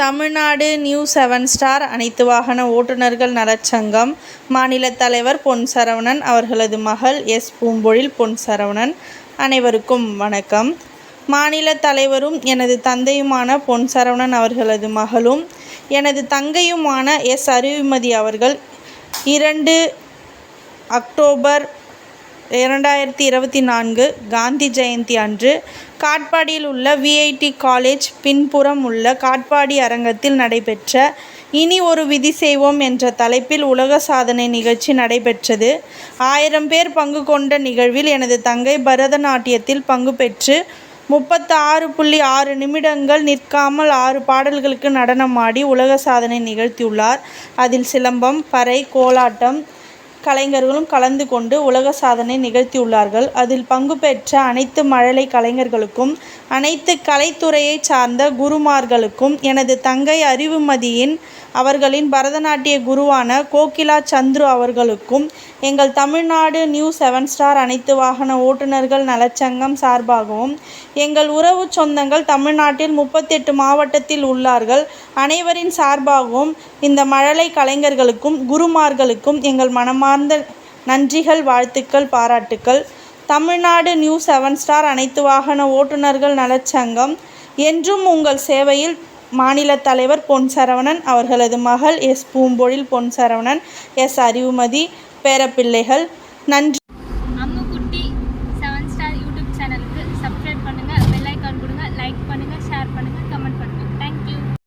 Tamil Nadu new 7 star அனைத்து வாகன ஓட்டுநர்கள் நலச்சங்கம் மாநில தலைவர் பொன் சரவணன் அவர்களது மகள் எஸ். பூம்பொழில் பொன் சரவணன். அனைவருக்கும் வணக்கம். மாநில தலைவரும் எனது தந்தையுமான பொன் சரவணன் அவர்களது மகளும் எனது தங்கையுமான எஸ். அறிவுமதி அவர்கள் 2 அக்டோபர் 2024 காந்தி ஜெயந்தி அன்று காட்பாடியில் உள்ள VIT காலேஜ் பின்புறம் உள்ள காட்பாடி அரங்கத்தில் நடைபெற்ற இனி ஒரு விதி செய்வோம் என்ற தலைப்பில் உலக சாதனை நிகழ்ச்சி நடைபெற்றது. 1000 பேர் பங்கு கொண்ட நிகழ்வில் எனது தங்கை பரதநாட்டியத்தில் பங்கு பெற்று 36.6 நிமிடங்கள் நிற்காமல் 6 பாடல்களுக்கு நடனமாடி உலக சாதனை நிகழ்த்தியுள்ளார். அதில் சிலம்பம், பறை, கோலாட்டம் கலைஞர்களும் கலந்து கொண்டு உலக சாதனை நிகழ்த்தியுள்ளார்கள். அதில் பங்கு பெற்ற அனைத்து மழலை கலைஞர்களுக்கும் அனைத்து கலைத்துறையை சார்ந்த குருமார்களுக்கும் எனது தங்கை அறிவுமதியின் அவர்களின் பரதநாட்டிய குருவான கோகிலா சந்துரு அவர்களுக்கும் எங்கள் தமிழ்நாடு நியூ 7 ஸ்டார் அனைத்து வாகன ஓட்டுநர்கள் நலச்சங்கம் சார்பாகவும் எங்கள் உறவு சொந்தங்கள் தமிழ்நாட்டில் 38 மாவட்டத்தில் உள்ளார்கள் அனைவரின் சார்பாகவும் இந்த மழலை கலைஞர்களுக்கும் குருமார்களுக்கும் எங்கள் மனமார்ந்த நன்றிகள், வாழ்த்துக்கள், பாராட்டுக்கள். தமிழ்நாடு நியூ 7 ஸ்டார் அனைத்து வாகன ஓட்டுநர்கள் நலச்சங்கம் என்றும் உங்கள் சேவையில். மாநில தலைவர் பொன் சரவணன் அவர்களது மகள் எஸ். பூம்பொழில் பொன் சரவணன், எஸ். அறிவுமதி பேரப்பிள்ளைகள். நன்றி.